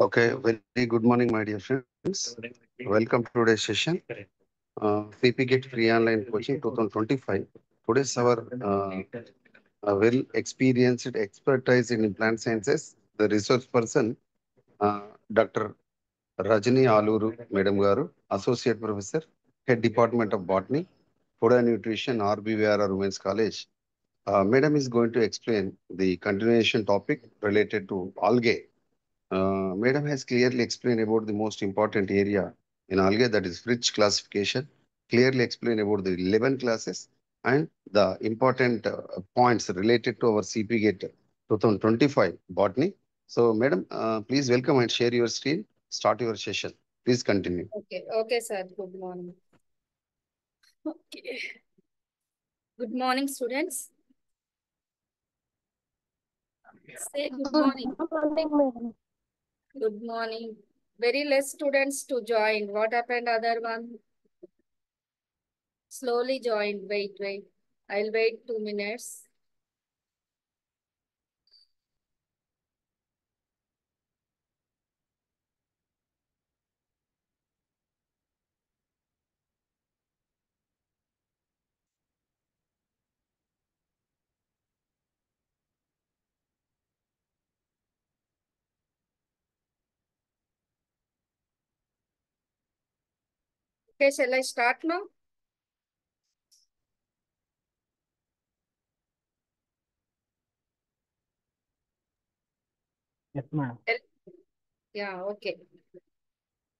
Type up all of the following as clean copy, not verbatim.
Okay, very good morning, my dear friends. Welcome to today's session. CP Get Free Online Coaching 2025. Today's our well experienced expertise in implant sciences, the research person, Dr. Rajani Aluru, Madam Garu, Associate Professor, Head Department of Botany, Food and Nutrition, RBVR Women's College. Madam is going to explain the continuation topic related to algae. Madam has clearly explained about the most important area in algae, that is Fritsch classification, clearly explained about the 11 classes and the important points related to our CP GATE 2025 botany. So, Madam, please welcome and share your screen. Start your session. Please continue. Okay, sir. Good morning. Okay. Good morning, students. Say good morning. Madam. Good morning. Very less students to join. What happened, other one? Slowly joined. Wait. I'll wait 2 minutes. Okay, shall I start now? Yes, ma'am. Yeah, okay.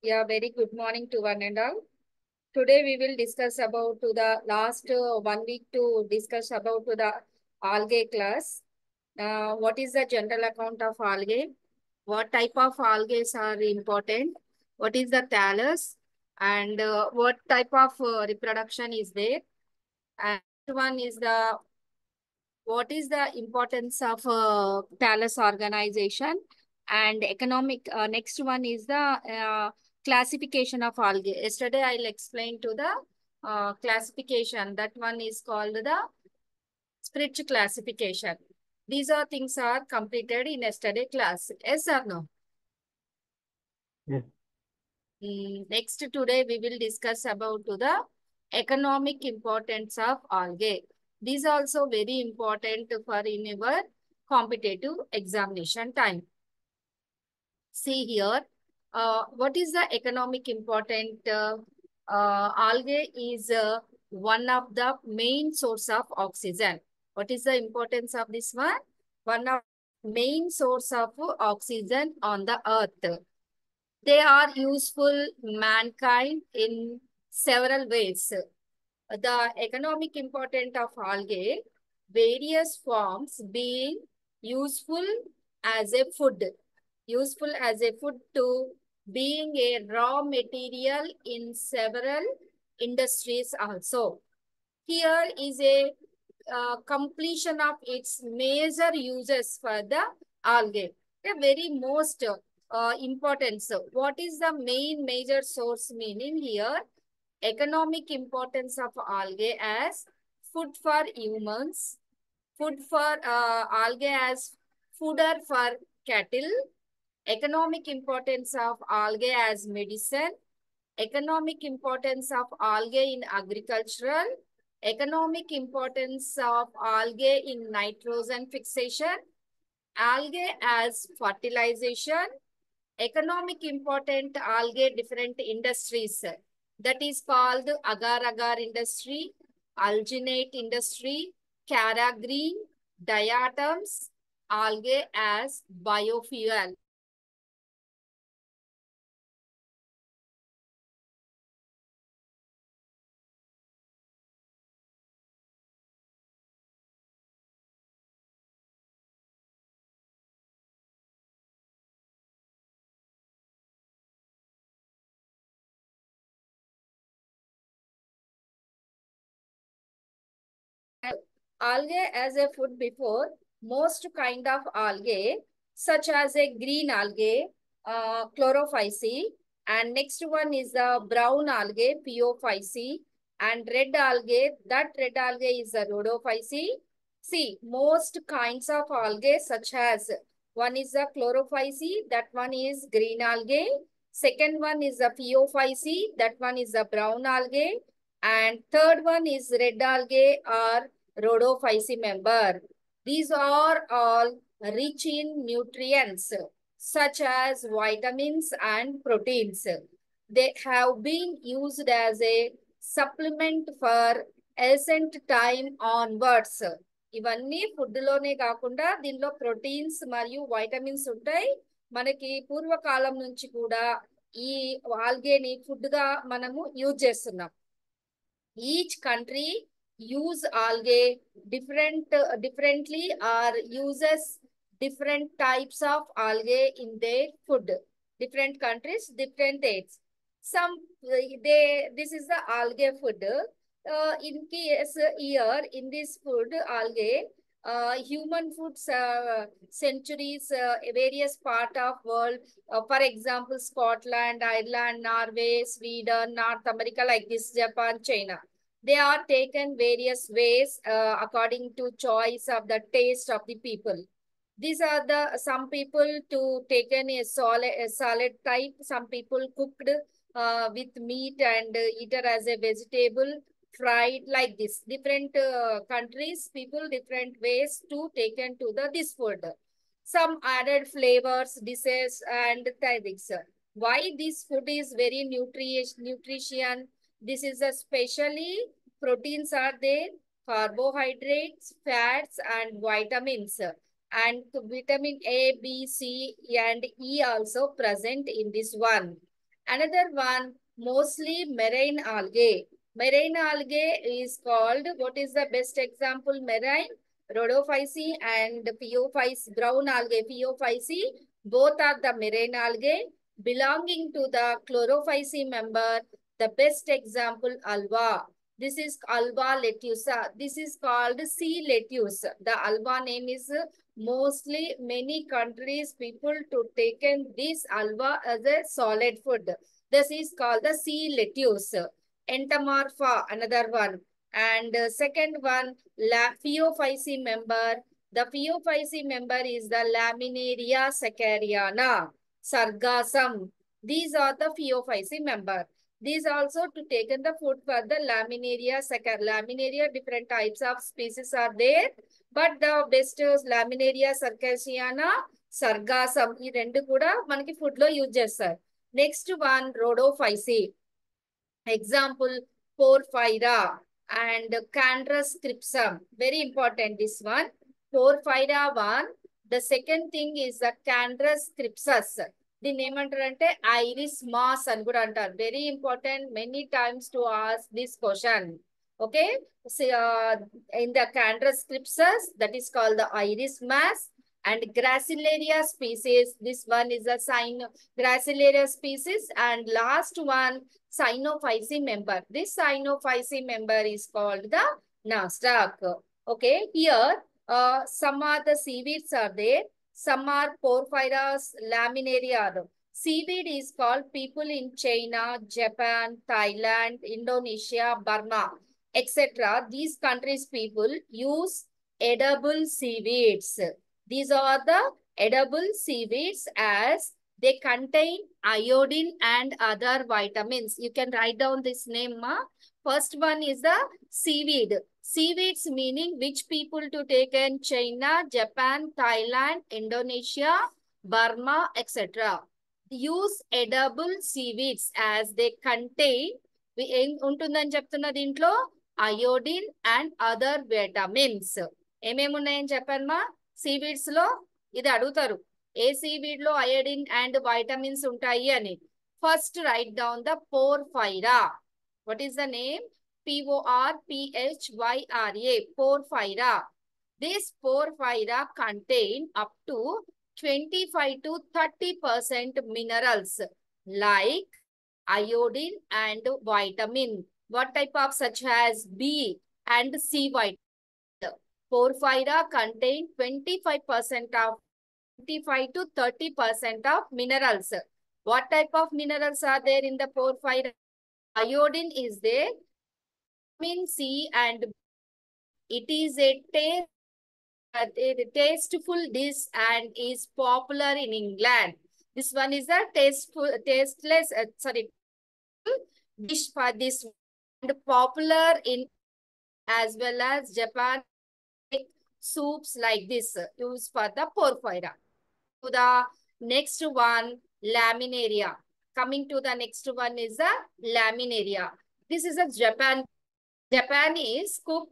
Yeah, very good morning to one and all. Today we will discuss about to the last 1 week to discuss about to the algae class. What is the general account of algae? What type of algae are important? What is the thallus? And what type of reproduction is there? And one is the what is the importance of thallus organization and economic. Next one is the classification of algae. Yesterday I'll explain to the classification. That one is called the Fritsch classification. These are things are completed in yesterday class. Yes or no? Yes. Next, today we will discuss about the economic importance of algae. These are also very important for in your competitive examination time. See here, what is the economic important? Algae is one of the main source of oxygen. What is the importance of this one? One of main source of oxygen on the earth. They are useful mankind in several ways. The economic importance of algae, various forms being useful as a food, to being a raw material in several industries also. Here is a completion of its major uses for the algae. The very most importance. What is the main major source meaning here? Economic importance of algae as food for humans, food for algae as fodder for cattle, economic importance of algae as medicine, economic importance of algae in agricultural, economic importance of algae in nitrogen fixation, algae as fertilization, economic important algae different industries. That is called agar-agar industry, alginate industry, Cara-Green, diatoms, algae as biofuel. Algae as a food before, most kind of algae, such as a green algae, chlorophyceae, and next one is the brown algae, Phaeophyceae, and red algae, that red algae is the rhodophyceae, See, most kinds of algae such as one is the chlorophyceae, that one is green algae. Second one is the phaeophyceae, that one is the brown algae. And third one is red algae or rhodophyceae member. These are all rich in nutrients such as vitamins and proteins. They have been used as a supplement for ancient time onwards. ఇవన్నీ food లోనే కాకుండా దీనిలో proteins మరియు vitamins ఉంటాయి. మనకి పూర్వకాలం నుంచి కూడా ఈ ఆల్గేని ఫుడ్ గా మనము యూజ్ చేస్తున్నాం. Each country use algae differently or uses different types of algae in their food. Different countries, different dates. Some this is the algae food. In case here in this food algae, human foods centuries various part of world, for example Scotland, Ireland, Norway, Sweden, North America, like this, Japan, China. They are taken various ways according to choice of the taste of the people. These are the some people to taken a solid type, some people cooked with meat and eaten as a vegetable, fried, like this. Different countries, people different ways to taken to this food. Some added flavors, dishes and things. Why this food is very nutrition? This is especially proteins are there, carbohydrates, fats and vitamins. And vitamin A, B, C and E also present in this one. Another one, mostly marine algae. Marine algae is called, what is the best example? Marine, rhodophyceae and phaeophyceae, brown algae, phaeophyceae, both are the marine algae belonging to the chlorophyceae member. The best example, alba. This is Alba lettuce. This is called sea lettuce. The alba name is mostly many countries people to taken this alba as a solid food. This is called the sea lettuce. Entomorpha, another one. And second one, phaeophyceae member. The phaeophyceae member is the Laminaria sacchariana, sargassum. These are the phaeophyceae member. These also to taken the food for the Laminaria sacchariana. Laminaria, different types of species are there, but the best is Laminaria sargassiana, sargassum. ఈ రెండు కూడా మనకి food లో use చేస్తారు. Next one rhodophyceae. Example, Porphyra and Candrus crypsum. Very important this one. Porphyra one. The second thing is the Candrus crypsus. దీన్ని ఏమంటారంటే iris mass అని కూడా అంటారు. Very important, many times to ask this question. Okay, so, in the Candrus crypsus, that is called the iris mass. And Gracilaria species, this one is a Gracilaria species. And last one, Cyanophyceae member. This Cyanophyceae member is called the Nasdaq. Okay, here some are the seaweeds are there. Some are Porphyras, Laminaria. Seaweed is called people in China, Japan, Thailand, Indonesia, Burma, etc. These countries people use edible seaweeds. These are the edible seaweeds as they contain iodine and other vitamins. You can write down this name. First one is the seaweed. Seaweeds meaning which people to take in China, Japan, Thailand, Indonesia, Burma, etc. Use edible seaweeds as they contain ఉంటుందని చెప్తున్న దీంట్లో iodine and other vitamins. ఏమేమి ఉన్నాయని చెప్పానమ్మా seaweeds లో? ఇది అడుగుతారు, ఏ seaweed లో iodine and vitamins ఉంటాయి అని. First right down the Porphyra. What is the name? Porphyra. Porphyra. This Porphyra contain up to 25 to 30% minerals like iodine and vitamin. What type of? Such as B and C vitamin. Porphyra contain 25% of 25 to 30% of minerals. What type of minerals are there in the Porphyra? Iodine is there, vitamin C, and it is a taste tasteful dish and is popular in England. This one is a tasteless, dish for this and popular in as well as Japan. Soups like this used for the porphyra. To the next one, laminaria. Coming to the next one is the laminaria. This is a Japanese cook.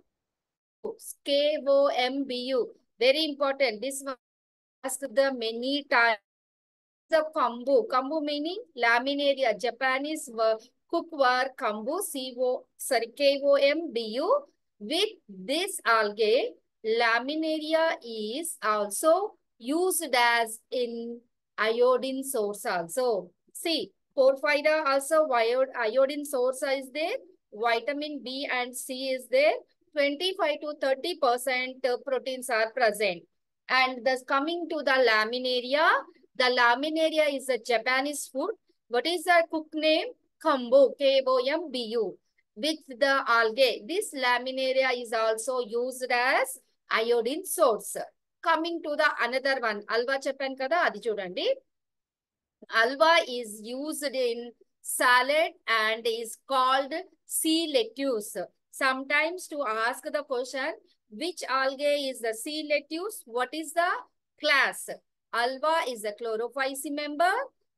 KOMBU. Very important. This one asked the many times. The kambu. Kambu meaning laminaria. Japanese cookware kambu. KOMBU. With this algae, laminaria is also used as in iodine source also. See, porphyra also iodine source is there. Vitamin B and C is there. 25 to 30% proteins are present. And thus coming to the laminaria is a Japanese food. What is the cook name? Kambu, KOMBU. With the algae, this laminaria is also used as iodine source. Coming to the another one, alva cheppan kada adi chudandi. Alva is used in salad and is called sea lettuce. Sometimes to ask the question, which algae is the sea lettuce? What is the class? Alva is a chlorophyceae member.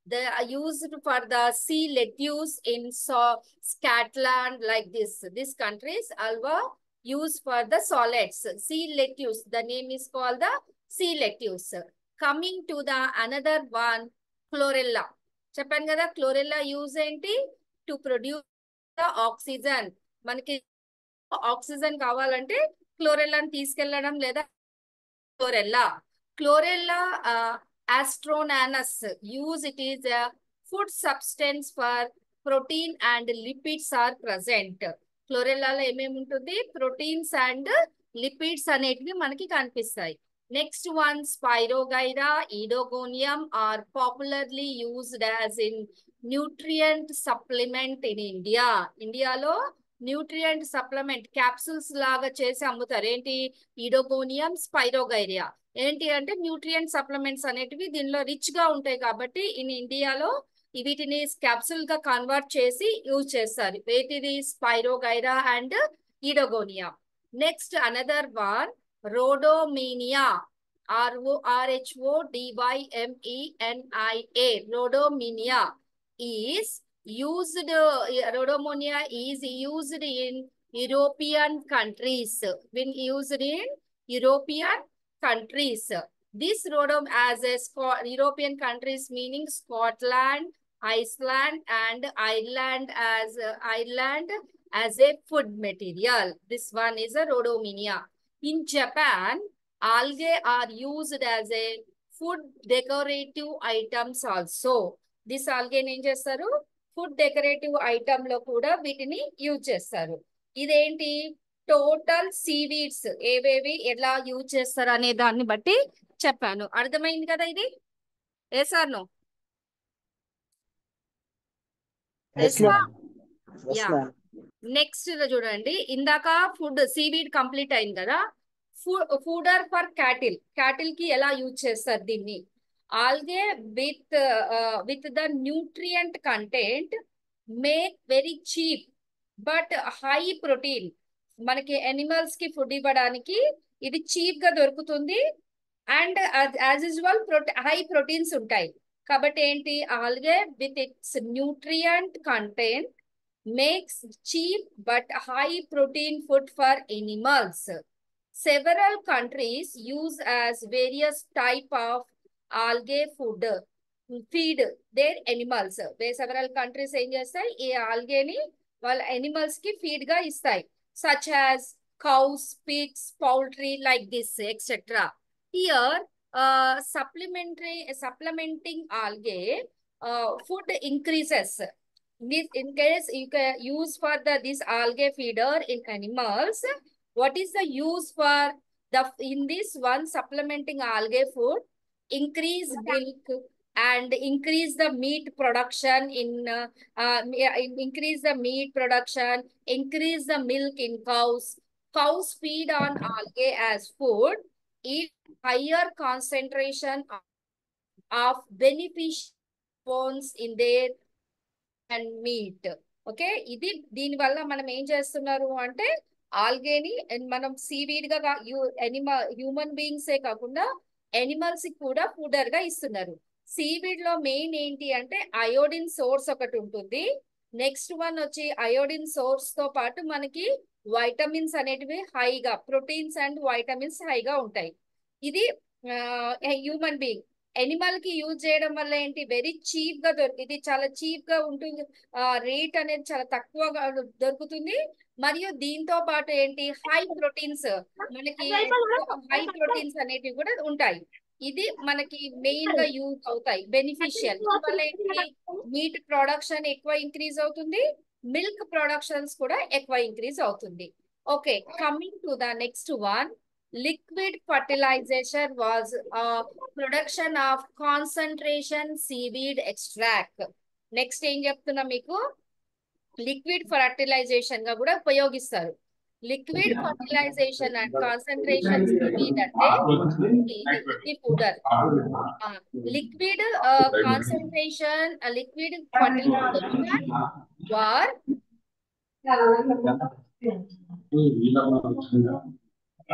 They are used for the sea lettuce in Scotland like this. These countries, alva used for the solids. Sea lettuce, the name is called the sea lettuce. Coming to the another one, chlorella. చెప్పాను కదా chlorella use ఏంటి to produce the oxygen మనకి oxygen కావాలంటే క్లోరెల్లాని తీసుకెళ్లడం లేదా chlorella astronanus use it is a food substance for protein and lipids are present. Chlorella లో ఏమేమి ఉంటుంది ప్రోటీన్స్ అండ్ లిపిడ్స్ అనేటివి మనకి కనిపిస్తాయి. Next one, Spirogyra edogonium are popularly used as in nutrient supplement in India. ఇండియాలో nutrient supplement capsules లాగా చేసి అమ్ముతారు. ఏంటి ఈడోగోనియం స్పైరోగైరియా ఏంటి అంటే న్యూట్రియంట్ సప్లిమెంట్స్ అనేటివి దీనిలో రిచ్ గా ఉంటాయి కాబట్టి ఇండియాలో వీటిని క్యాప్సూల్ గా కన్వర్ట్ చేసి యూజ్ చేస్తారు. వేటిది spirogyra and oedogonium. Next another one Rhodomenia, RHODYMENIA. Rhodomenia is used. Rhodomenia is used in European countries. When used in European countries, this rhodom as a European countries meaning Scotland, Iceland, and Ireland as a food material. This one is a Rhodomenia. In Japan, algae are used as a food decorative items also. This algae ఏం చేస్తారు food decorative item లో కూడా వీటిని use చేస్తారు. ఇదేంటి total seaweeds ఏవేవి ఎలా use చేస్తారు అనే దాన్ని బట్టి చెప్పాను. అర్థమైంది కదా ఇది? ఏ సార్ నో? నెక్స్ట్ చూడండి, ఇందాక ఫుడ్ సీవీడ్ కంప్లీట్ అయింది కదా. ఫుడర్ ఫర్ క్యాటిల్ కి ఎలా యూజ్ చేస్తారు దీన్ని? Algae with the nutrient content make very cheap but high protein. మనకి ఎనిమల్స్ కి ఫుడ్ ఇవ్వడానికి ఇది చీప్ గా దొరుకుతుంది and as usual high proteins ఉంటాయి. కాబట్టి ఏంటి algae with its nutrient content makes cheap but high protein food for animals. Several countries use as various type of algae food feed their animals. Several countries ఏం చేస్తాయి ఈ ఆల్గేని వాళ్ళ animals కి feed గా ఇస్తాయి, such as cows, pigs, poultry like this etc. Here supplementing algae food increases. In case you can use for this algae feeder in animals, what is the use for in this one supplementing algae food? Increase milk and increase the meat production increase the meat production, increase the milk in cows. Cows feed on algae as food. if higher concentration of beneficial hormones in their and meat. Okay, ఇది దీని వల్ల మనం ఏం చేస్తున్నారు అంటే ఆల్గేని మనం seaweed గా human బీయింగ్సే కాకుండా ఎనిమల్స్ కి కూడా ఫుడర్ గా ఇస్తున్నారు. సీవీడ్ లో మెయిన్ ఏంటి అంటే అయోడిన్ సోర్స్ ఒకటి ఉంటుంది. నెక్స్ట్ వన్ వచ్చి అయోడిన్ సోర్స్ తో పాటు మనకి వైటమిన్స్ అనేటివి హైగా, ప్రోటీన్స్ అండ్ వైటమిన్స్ హైగా ఉంటాయి. ఇది హ్యూమన్ బీయింగ్. ఎనిమల్ కి యూజ్ చేయడం వల్ల ఏంటి, వెరీ చీప్ గా ఇది చాలా చీప్ గా ఉంటుంది. రేట్ అనేది చాలా తక్కువగా దొరుకుతుంది. మరియు దీంతో పాటు ఏంటి, హై ప్రోటీన్స్, మనకి హై ప్రోటీన్స్ అనేటివి కూడా ఉంటాయి. ఇది మనకి మెయిన్ గా యూజ్ అవుతాయి, బెనిఫిషియల్. దీనివల్ల ఏంటి, మీట్ ప్రొడక్షన్ ఎక్కువ ఇంక్రీజ్ అవుతుంది, మిల్క్ ప్రొడక్షన్స్ కూడా ఎక్కువ ఇంక్రీజ్ అవుతుంది. Okay, coming to the next one, liquid fertilization was a production of concentration seaweed extract. Next ఏం చెప్తున్నా మీకు, లిక్విడ్ ఫర్టిలైజేషన్ గా కూడా ఉపయోగిస్తారు. Liquid fertilization and concentration seaweed అంటే ఇది powder. Liquid concentration, liquid fertilization was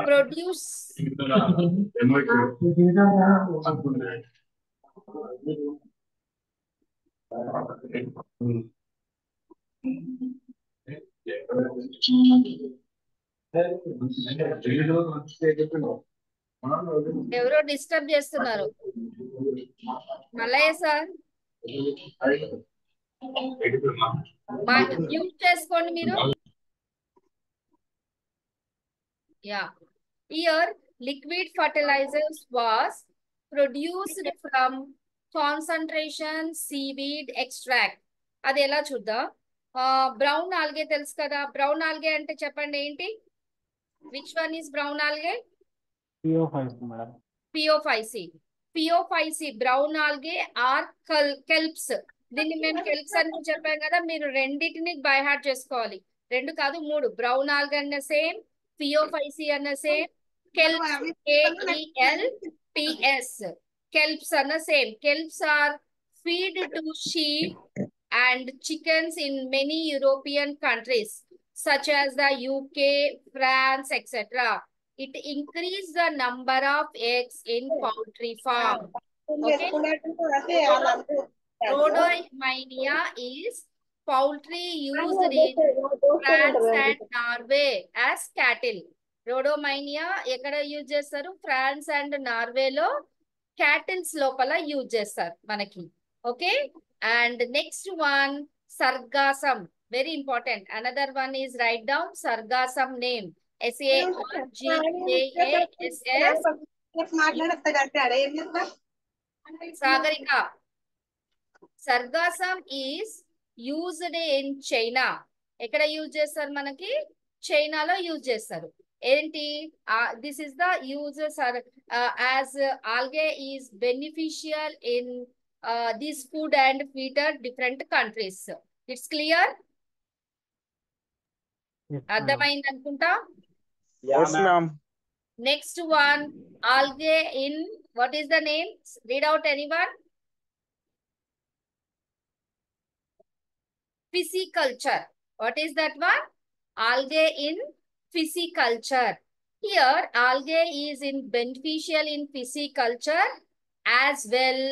produce ఎవరో డిస్టర్బ్ చేస్తున్నారు. మల్లయ్య సార్ మ్యూట్ చేసుకోండి మీరు. Yeah. Here, liquid fertilizers was produced from concentration seaweed extract. అది ఎలా చూద్దాం. బ్రౌన్ ఆల్గే తెలుసు కదా, బ్రౌన్ ఆల్గే అంటే చెప్పండి ఏంటి, which one is brown algae? పిఓ5సి. పిఓ5సి బ్రౌన్ ఆల్గే ఆర్ కెల్ప్స్. దీన్ని మేము కెల్ప్స్ అని చెప్పాం కదా, మీరు రెండింటిని బై హార్ట్ చేసుకోవాలి. రెండు కాదు, మూడు. బ్రౌన్ ఆల్గే అన్న సేమ్, పిఓ5సి అన్న సేమ్, కెల్ప్స్ KELPS, కెల్ప్స్ అన్న same. Kelps are feed to sheep and chickens in many European countries such as the UK, France, etc. It increased the number of eggs in poultry farm. Okay. Rhodomania is poultry used in France and Norway as cattle. Rhodomania ఎక్కడ use చేస్తారు, France and నార్వేలో cattles లోపల use చేస్తారు మనకి. Okay, and next one, sargassum, very important. Another one is, write down sargassum name, SARGASS. Sagarika. Sargassum is used in China. ఎక్కడ use చేస్తారు మనకి, చైనాలో use చేస్తారు. ఏంటి, this is the uses as algae is beneficial in this food and feeder different countries. It's clear? అర్థమైంది అనుకుంటా. Yes, ma'am. Next one, algae in, what is the name? Read out anyone. Pisciculture. What is that one? Algae in pisciculture. Here, algae is beneficial in pisciculture as well.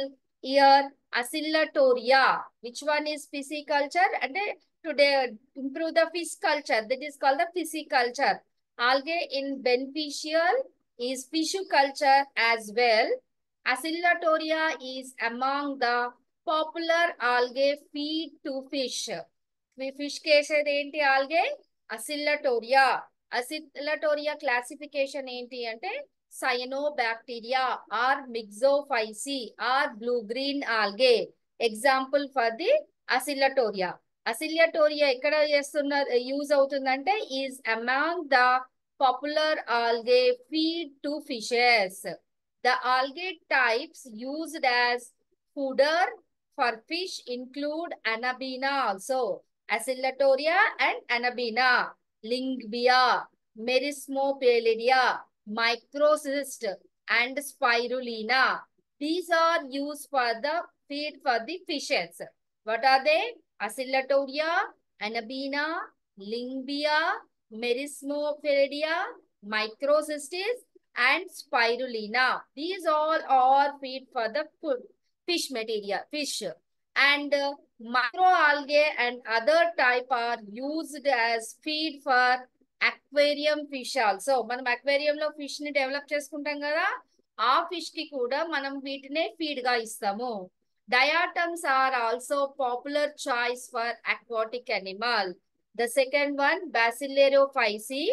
Here, Acylatoria. Which one is pisciculture? And to improve the fish culture, that is called the pisciculture. Algae in beneficial is pisciculture as well. Acylatoria is among the popular algae feed to fish. Fish కేసేది ఏంటి, algae Acylatoria. Acylatoria classification ఏంటి అంటే cyanobacteria or mixophyceae or blue-green algae. Example for the Acylatoria. Acylatoria ఎక్కడ use అవుతుందంటే is among the popular algae feed to fishes. The algae types used as fodder for fish include Anabaena also. Acylatoria and Anabaena, Lyngbia, Merismopalidia, microcyst, and spirulina. These are used for the feed for the fishes. What are they? Acylatoria, Anabina, Lingbia, Merismophilia, microcystis, and spirulina. These all are feed for the food, fish material, fish. And microalgae and other type are used as feed for aquarium fish also. మనం aquarium లో fish ని develop చేసుకుంటాం కదా, ఆ fish కి కూడా మనం వీటినే ఫీడ్ గా ఇస్తాము. Diatoms are also popular choice for aquatic animal. The second one, Basilarophysi.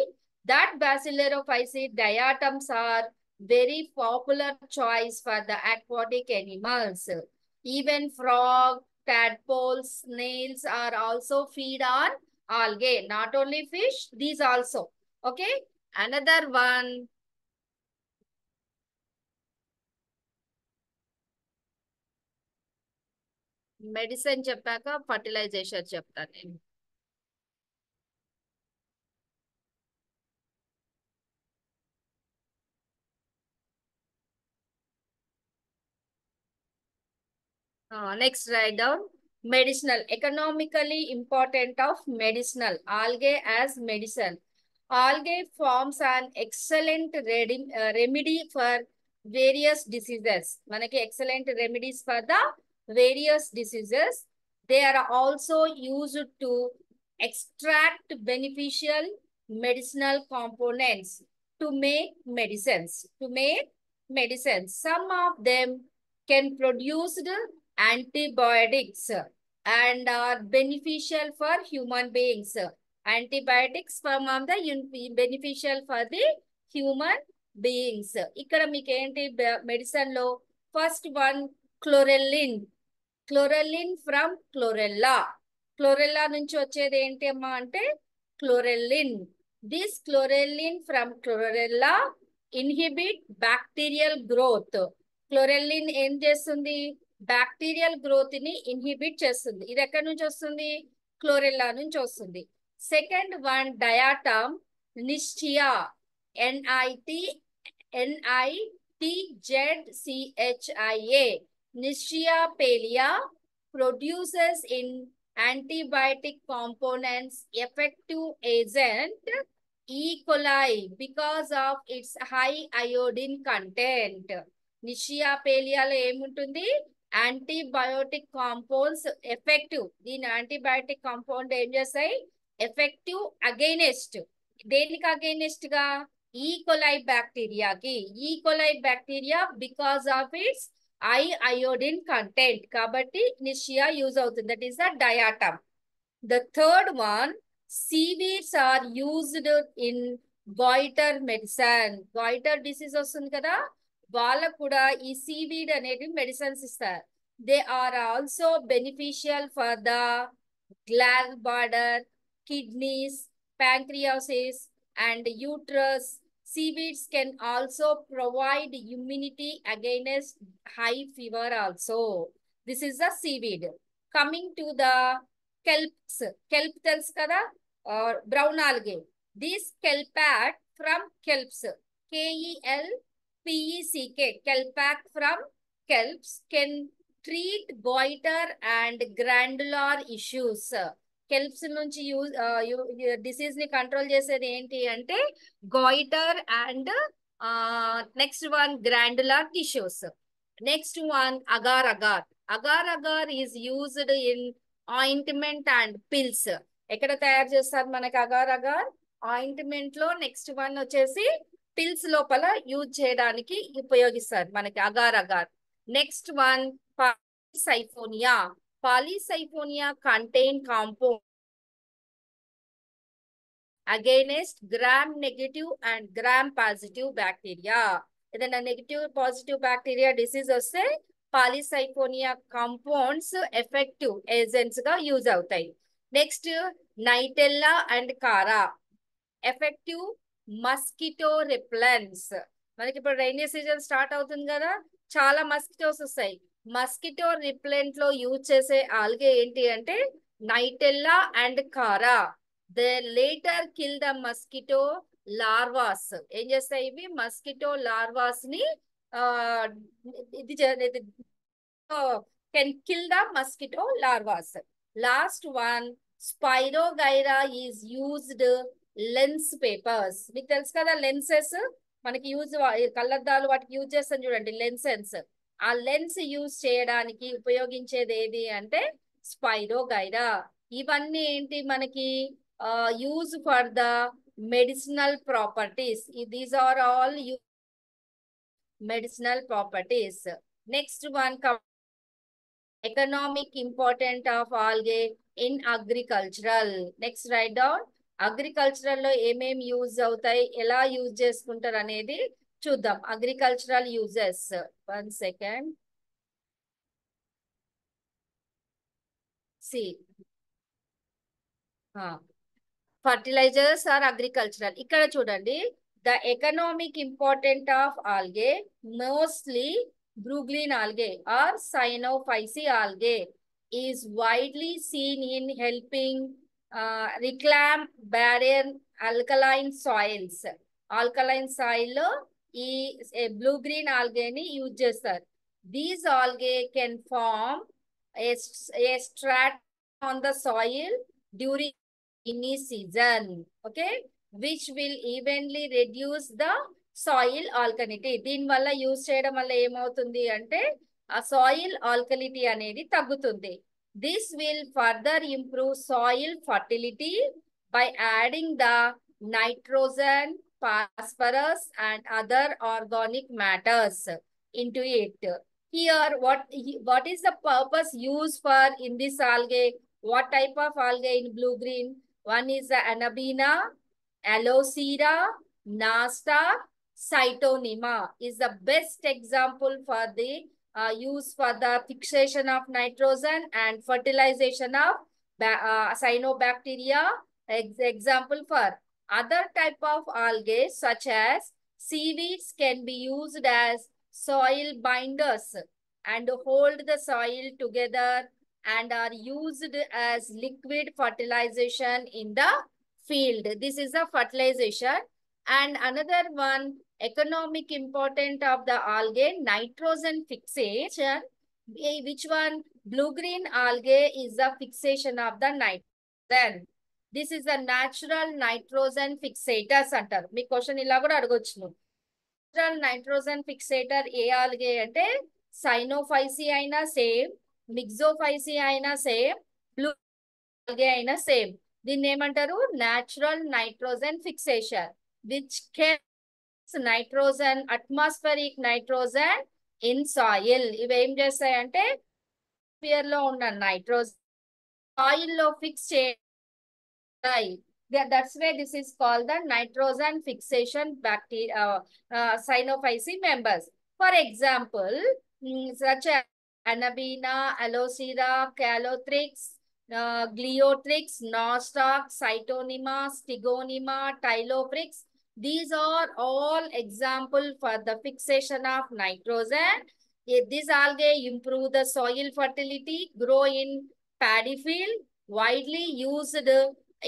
That Basilarophysi diatoms are very popular choice for the aquatic animals. Even frog, tadpoles, snails are also feed on algae. Not only fish, these also. Okay. Another one. Medicine చెప్పాక fertilisation చెప్తాను నేను. Next, write down medicinal, economically important of medicinal, algae as medicine. Algae forms an excellent remedy for various diseases. Manaki excellent remedies for the various diseases. They are also used to extract beneficial medicinal components to make medicines. Some of them can produce antibiotics and are beneficial for human beings. Antibiotics form of the beneficial for the human beings. ఇక్కడ మీకు ఏంటి medicine లో first one chlorellin. Chlorellin from chlorella. Chlorella నుంచి వచ్చేది ఏంటి అమ్మా అంటే chlorellin. This chlorellin from chlorella inhibit bacterial growth. Chlorellin ఏం చేస్తుంది? బ్యాక్టీరియల్ గ్రోత్ ని ఇన్హిబిట్ చేస్తుంది. ఇది ఎక్కడి నుంచి వస్తుంది? క్లోరెల్లా నుంచి వస్తుంది. Second one diatom nitzschia. NITZCHIA. Nistia palia produces in antibiotic components effective agent E. coli because of its high iodine content. Nistia palia లో ఏముంటుంది? Antibiotic compounds effective. దీని యాంటీబయోటిక్ కాంపౌండ్ ఏం చేస్తాయి? Effective against. దేనికి against గా? ఈ coli బ్యాక్టీరియాకి. E coli bacteria because of its high iodine content. కాబట్టి నిషియా యూజ్ అవుతుంది. That is the diatom. The third one, seaweeds are used in goiter medicine. Goiter disease వస్తుంది కదా, వాళ్ళకు కూడా ఈ సీవీడ్ అనేది మెడిసిన్స్ ఇస్తారు. They are also beneficial for the gall bladder, kidneys, pancreas and uterus. Seaweeds can also provide immunity against high fever also. This is the seaweed. Coming to the kelps. Kelp tells kada, or brown algae. This kelpac from kelps. KELPECK. Kelpac from kelps can treat goiter and glandular issues. Kelps నుంచి disease ని control చేసేది ఏంటి అంటే goiter and next one glandular tissues. Next one agar agar. Agar agar is used in ointment and pills. ఎక్కడ తయారు చేస్తారు మనకి agar agar? Ointment లో. నెక్స్ట్ వన్ వచ్చేసి పిల్స్ లోపల యూజ్ చేయడానికి ఉపయోగిస్తారు మనకి agar agar. Next one polysiphonia. Polycyphonia contain compound against gram-negative and gram-positive bacteria. ఏదైనా నెగిటివ్ పాజిటివ్ బ్యాక్టీరియా డిసీజ్ వస్తే పాలిసైఫోనియా కాంపౌండ్స్ ఎఫెక్టివ్ ఏజెంట్స్ గా యూజ్ అవుతాయి. Next nitella and chara. Effective mosquito repellents. మనకి ఇప్పుడు రైనీ సీజన్ స్టార్ట్ అవుతుంది కదా, చాలా mosquitoes వస్తాయి. మస్కిటో రిప్లెంట్ లో యూజ్ చేసే ఆల్గే ఏంటి అంటే నైటెల్లా అండ్ కారా. They later kill the mosquito larvas. ఏం చేస్తాయి ఇవి? మస్కిటో లార్వాస్ ని ఇది can kill the mosquito larvas. Last one, spirogyra is used lens papers. మీకు తెలుసు కదా లెన్సెస్ మనకి కళ్ళద్దాలు వాటికి యూజ్ చేస్తాం చూడండి, లెన్సెన్స్. ఆ లెన్స్ యూజ్ చేయడానికి ఉపయోగించేది ఏది అంటే స్పైరోగైరా. ఇవన్నీ ఏంటి మనకి use for the medicinal properties. These are all medicinal properties. Next one, economic importance of algae in agricultural. Next write down. Agricultural లో ఏమేమి యూజ్ అవుతాయి, ఎలా యూజ్ చేసుకుంటారు అనేది చూద్దాం. Agricultural uses. 1 second. See. Fertilizers are agricultural. ఇక్కడ చూడండి, the economic important of algae mostly Brugline algae or Cyanophyceae algae is widely seen in helping reclaim barren alkaline soils. Alkaline soil lo blue green algae ni use చేస్తారు. These algae can form a strat on the soil during rainy season, okay, which will evenly reduce the soil alkalinity. దీని వల్ల use చేయడం వల్ల ఏమవుతుంది అంటే ఆ soil ఆల్కలిటీ అనేది తగ్గుతుంది. This will further improve soil fertility by adding the nitrogen, phosphorus and other organic matters into it. Here, what is the purpose used for in this algae? What type of algae in blue green? One is the Anabaena, Alocera, Nastar, Cytonema is the best example for the use for the fixation of nitrogen and fertilization of cyanobacteria. Example for other type of algae such as seaweeds can be used as soil binders and hold the soil together and are used as liquid fertilization in the field. This is the fertilization. And another one, economic importance of the algae, nitrogen fixation. Which one? Blue-green algae is the fixation of the nitrogen. This is the natural nitrogen fixators అంటారు. మీ question ఇలా కూడా అడగొచ్చును. natural nitrogen fixator ఏ algae అంటే Cyanophyceae అయినా same, Myxophyceae అయినా same, blue algae అయినా same. దీన్ని ఏమంటారు? natural nitrogen fixation. Which keeps nitrogen, atmospheric nitrogen in soil. ఇవి ఏం చేస్తాయంటే atmosphere లో ఉన్న నైట్రోజన్ సాయిల్ లో ఫిక్స్ చేస్తాయి. That's why this is called the nitrogen fixation bacteria, Cyanophyceae members. For example, such as Anabaena, Alocera, Calothrix, Gliotrix, Nostoc, Cytonema, Stegonema, Tylophrix. These are all example for the fixation of nitrogen. These algae improve the soil fertility, grow in paddy field, widely used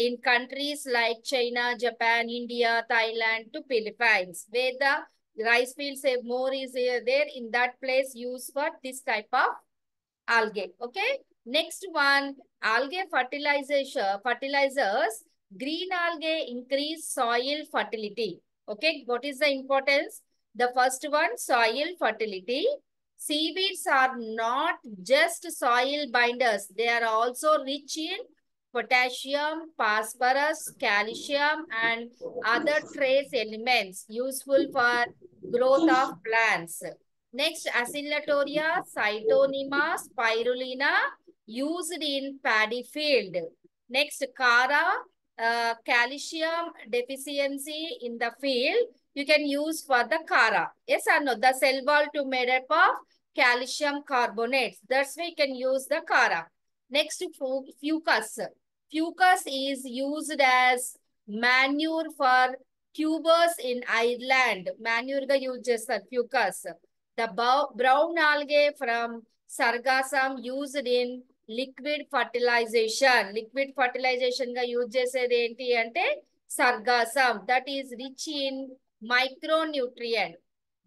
in countries like China, Japan, India, Thailand to Philippines, where the rice fields more is there. In that place, use for this type of algae. Okay. Next one, algae fertilizers. Green algae increase soil fertility. Okay. What is the importance? The first one, soil fertility. Seaweeds are not just soil binders. They are also rich in potassium, phosphorus, calcium, and other trace elements useful for growth of plants. Next, Acylatoria, Cytonema, Spirulina used in paddy field. Next, Cara, calcium deficiency in the field. You can use for the Cara. Yes or no? The cell wall to made up of calcium carbonates. That's why you can use the Cara. Next, Fucus. Fucus is used as manure for tubers in Ireland. Manure ga use chestar Fucus. The brown algae from Sargassum used in liquid fertilization. Liquid fertilization ga use chesedi enti ante sargassum, that is rich in micronutrient.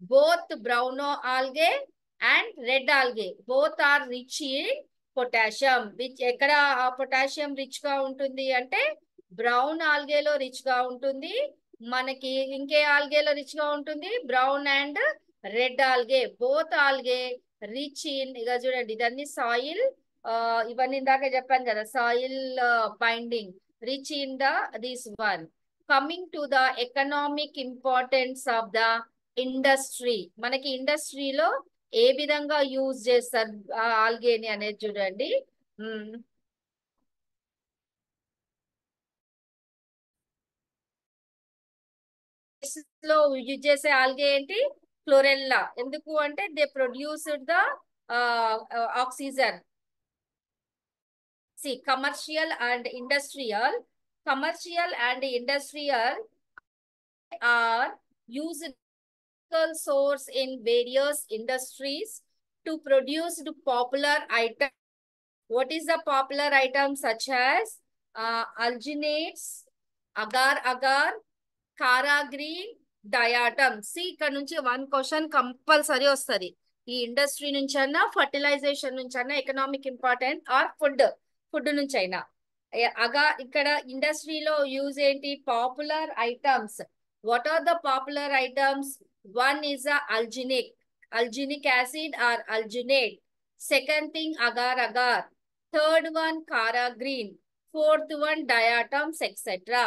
Both brown algae and red algae, both are rich in potassium. ఎక్కడ potassium rich గా ఉంటుంది అంటే brown ఆల్గేలో rich గా ఉంటుంది. మనకి ఇంకే ఆల్గేలో rich గా ఉంటుంది, brown and red algae, both algae rich in. ఇక చూడండి ఇదన్నీ సాయిల్, ఇవన్నీ ఇందాక చెప్పాను కదా, soil binding, rich in this one. Coming to the economic importance of the industry. మనకి ఇండస్ట్రీలో ఏ విధంగా యూజ్ చేస్తారు ఆల్గేని అనేది చూడండి. లో యూజ్ చేసే ఆల్గే ఏంటి? క్లోరెల్లా. ఎందుకు అంటే they produced the oxygen. See, commercial and industrial are used source in various industries to produce the popular items. What is the popular items such as alginates, agar, kara green, diatom. See, ఇక్కడ నుంచి one question compulsory వస్తుంది. ఈ industry నుంచి అన్నా, fertilisation నుంచి అన్నా, economic important or food నుంచి అయినా. ఇక్కడ ఇండస్ట్రీలో యూజ్ ఏంటి? Popular items. What are the popular items? One is a alginic acid or alginate. Second thing, agar. Third one, kara green. Fourth one, diatoms, etc.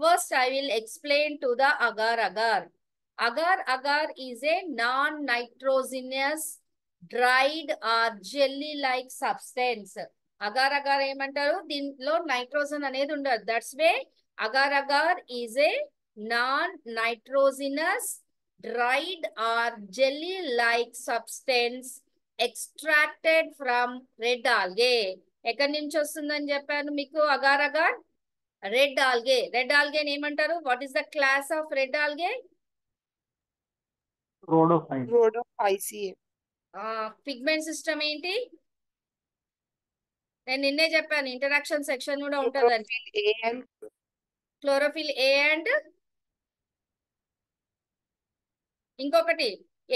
First, I will explain to the agar. Agar is a non-nitrogenous, dried or jelly-like substance. Agar ఏమంటారు? దీనిలో nitrogen అనేది ఉండదు. That's way agar is a non-nitrogenous, dried or jelly-like substance extracted from red algae. ఎక్కడి నుంచి వస్తుందని చెప్పాను మీకు? Agar red algae. Red algae ఏమంటారు? What is the class of red algae? Rhodophyceae. Pigment system ఏంటి? నేను నిన్నే చెప్పాను, ఇంటరాక్షన్ సెక్షన్ కూడా ఉంటుందని. క్లోరోఫిల్ ఏ అండ్ ఇంకొకటి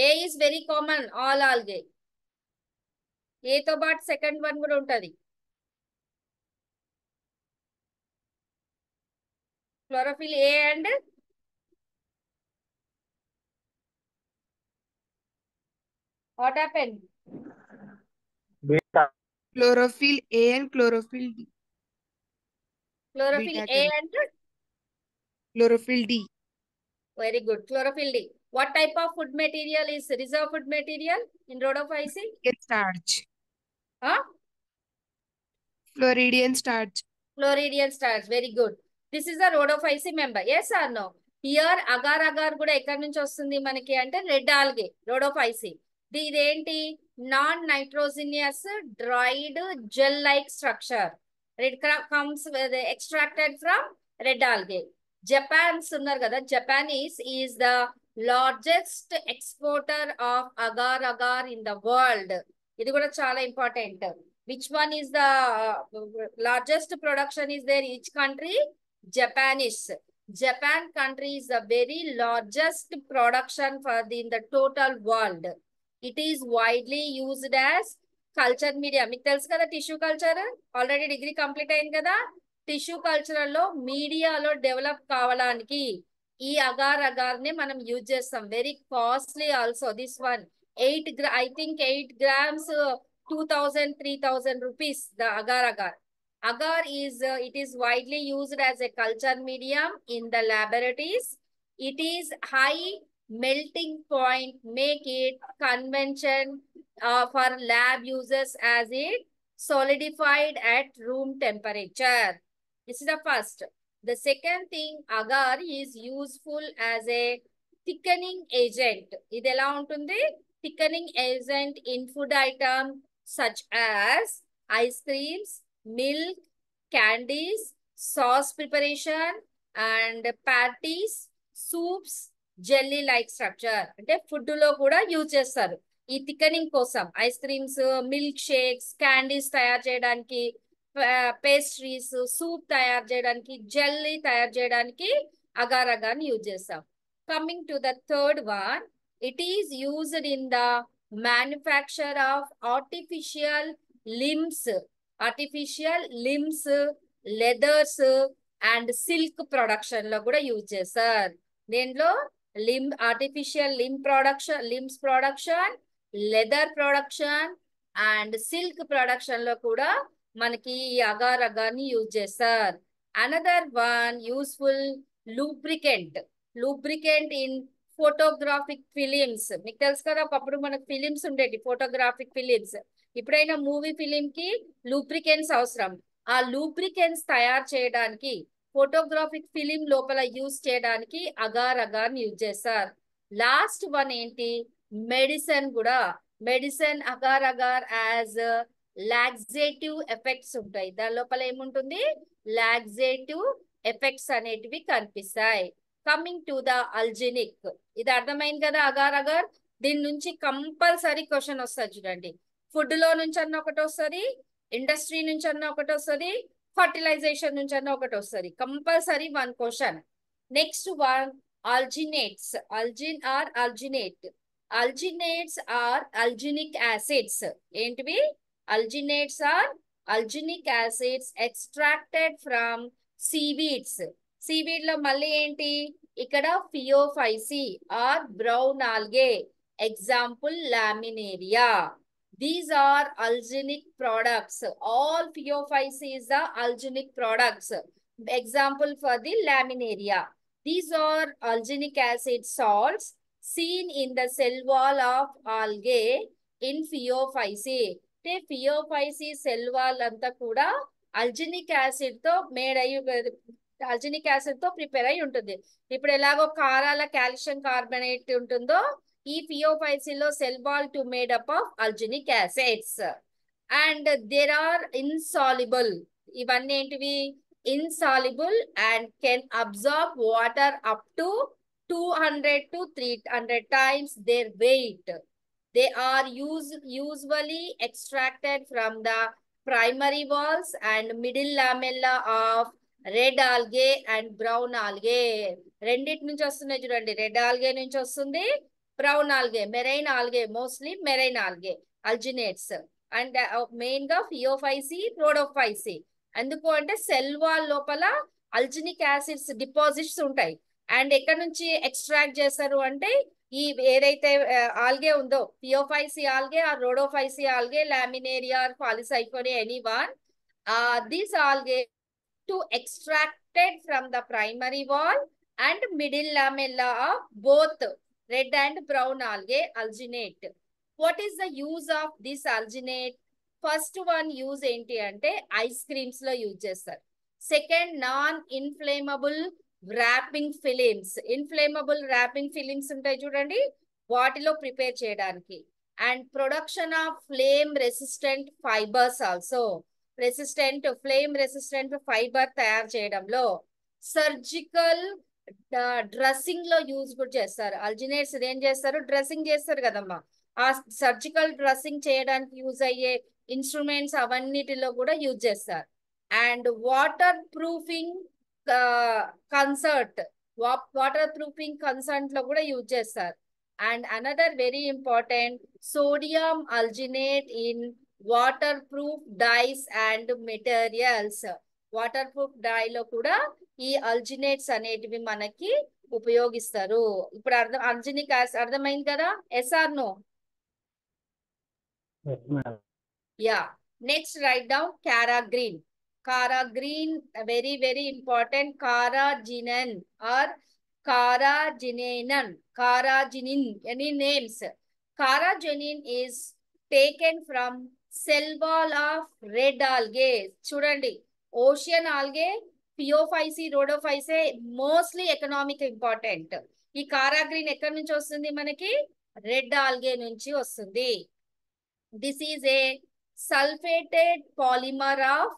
A is very common all algae. ఏతో పాటు సెకండ్ వన్ కూడా ఉంటది, chlorophyll A and what happen? Beta. Chlorophyll A and chlorophyll D. Chlorophyll Beta A chem. and Chlorophyll D. very good, chlorophyll D. What type of food material is reserve food material in rhodophyceae? Floridian starch. Huh? Floridian starch. Floridian starch, very good. This is a rhodophyceae member, yes or no? Here agar కూడా ఎక్కడి నుంచి వస్తుంది మనకి అంటే red algae, rhodophyceae. ఇదేంటి? Non nitrogenous, dried gel like structure. Red comes extracted from red algae. Japans ఉన్నారు కదా, Japanese is the largest exporter of agar in the world. ఇది కూడా చాలా important. Which one is the largest production is there each country? Japanese. Japan country is the very largest production for in the total world. It is widely used as culture media. మీకు తెలుసు కదా tissue culture, already degree complete అయింది కదా. Tissue culture లో మీడియాలో develop కావడానికి ఈ agar ని మనం యూజ్ చేస్తాం. Very costly also this one. 8 grams 2000-3000 rupees the agar. Agar is it is widely used as a culture medium in the laboratories. It is high melting point, make it convention for lab users as it solidified at room temperature. This is the first. The second thing, agar is useful as a thickening agent. ఇది ఎలా ఉంటుంది? Thickening agent in food items such as ice creams, milk, candies, sauce preparation and patties, soups, jelly like structure. అంటే food లో కూడా use చేస్తారు ఈ thickening కోసం. Ice creams, milk shakes, candies తయారు చేయడానికి, పేస్ట్రీస్, సూప్ తయారు చేయడానికి, జెల్లీ తయారు చేయడానికి అగార్ అగార్ యూజ్ చేస్తాం. Coming to the third one, it is used in the manufacture of artificial limbs, leathers and silk production లో కూడా యూజ్ చేస్తారు. దీంట్లో artificial limbs production, leather production and silk production లో కూడా మనకి ఈ అగార్ అగార్ని యూజ్ చేస్తారు. Another one useful lubricant in photographic films. మీకు తెలుసు కదా, ఒకప్పుడు మనకు ఫిలిమ్స్ ఉండేవి, ఫోటోగ్రాఫిక్ ఫిలిమ్స్. ఇప్పుడైనా మూవీ ఫిలిం కి లూబ్రికెంట్స్ అవసరం. ఆ లూబ్రికెంట్స్ తయారు చేయడానికి, ఫోటోగ్రాఫిక్ ఫిలిం లోపల యూజ్ చేయడానికి అగార్ అగార్ని యూజ్ చేస్తారు. లాస్ట్ వన్ ఏంటి, medicine agar agar as laxative effects ఉంటాయి. దాని లోపల ఏముంటుంది, లాక్సేటివ్ ఎఫెక్ట్స్ అనేటివి కనిపిస్తాయి. కమింగ్ టు ద అల్జినిక్, ఇది అర్థమైంది కదా అగార్ అగార్. దీని నుంచి కంపల్సరీ క్వశ్చన్ వస్తుంది చూడండి. ఫుడ్ లో నుంచి అన్న ఒకటి వస్తుంది, ఇండస్ట్రీ నుంచి అన్న ఒకటి వస్తుంది, ఫర్టిలైజేషన్ నుంచి అన్న ఒకటి వస్తుంది. Compulsory one question. Next one alginates. Alginates are alginic acids. ఏంటివి? Alginates are alginic acids extracted from seaweeds. Seaweed లో మళ్ళీ ఏంటి, ఇక్కడ phaeophyceae or brown algae. Example laminaria. These are alginic products. All Phaeophyces is the alginic products. Example for the laminaria. These are alginic acid salts seen in the cell wall of algae in Phaeophyce. Phaeophyce cell wall anta kuda alginic acid తో prepare అయి ఉంటుంది. ఇప్పుడు ఎలాగో కారాల calcium carbonate ఉంటుందో, ఈ ఫియోఫైసిలో cell wall to made up of alginic acids. And there are insoluble. ఇవన్నీ ఏంటివి? Insoluble and can absorb water up to 200 to 300 times their weight. They are usually extracted from the primary walls and middle lamella of red algae and brown algae. రెండింటి నుంచి వస్తున్నాయి చూడండి. Red algae నుంచి వస్తుంది, brown algae, marine algae, mostly marine algae alginates. And main గా phaeophyceae, rhodophyceae. ఎందుకు అంటే cell wall లోపల అల్జినిక్ యాసిడ్స్ డిపాజిట్స్ ఉంటాయి. అండ్ ఎక్కడ నుంచి ఎక్స్ట్రాక్ట్ చేస్తారు అంటే, ఈ ఏదైతే ఆల్గే ఉందో, phaeophyceae algae or rhodophyceae algae, laminaria or polysiphonia, any one, these algae to extracted from the primary wall and middle lamella of both red and brown algae alginate. What is the use of this alginate? First one use enti ante ice creams lo use చేస్తారు. Second, non-inflammable wrapping films. Inflammable wrapping films ఉంటాయి చూడండి, వాటిలో prepare చేయడానికి. And production of flame resistant fibers also. Flame resistant fibre తయారు చేయడంలో, surgical dressing లో use కూడా చేస్తారు. అల్జినేట్స్ ఏం చేస్తారు? డ్రెస్సింగ్ చేస్తారు కదమ్మా. ఆ సర్జికల్ డ్రెస్సింగ్ చేయడానికి యూజ్ అయ్యే ఇన్స్ట్రుమెంట్స్ అవన్నిటిలో కూడా యూజ్ చేస్తారు. అండ్ వాటర్ ప్రూఫింగ్ కన్సర్ట్ లో కూడా యూజ్ చేస్తారు. And another very important, sodium alginate in water proof dyes and materials. Water proof dye లో కూడా ఈ అల్జినేట్స్ అనేటివి మనకి ఉపయోగిస్తారు. ఇప్పుడు అల్జినిక్ యాసిడ్ అర్థమైంది కదా? Yes or no? Yeah. Next write down carrageen. Very very important. Carrageenan or carrageenin, any names. Carrageenin is taken from cell wall of red algae. చూడండి, ocean algae, phaeophyceae, rhodophyceae mostly economic important. ఈ carrageen ఎక్కడి నుంచి వస్తుంది మనకి? Red algae నుంచి వస్తుంది. This is a sulphated polymer of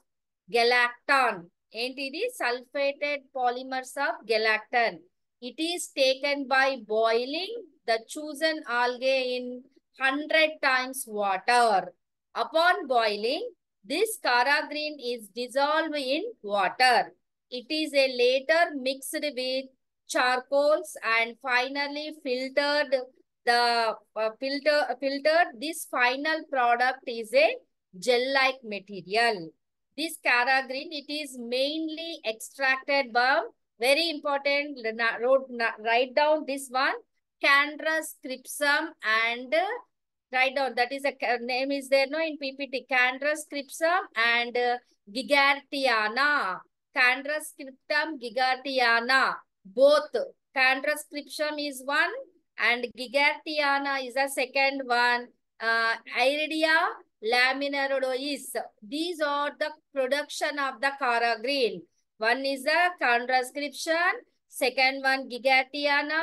galactan. ఏంటిది? Sulphated polymers of galactan. It is taken by boiling the chosen algae in 100 times water. Upon boiling, This Kara green is dissolved in water. It is a later mixed with charcoals and finally filtered. Filtered. This final product is a gel-like material. This Kara green, it is mainly extracted by, very important, write down this one, Candrus crypsum and write down, that is a name is there no in PPT, Candrus crypsum and Gigartiana. Candrus cryptum, Gigartiana, both. Candrus crypsum is one and Gigartiana is a second one. Iridia laminarodois. These are the production of the Kara green. One is the Candrus crypsum, second one Gigartiana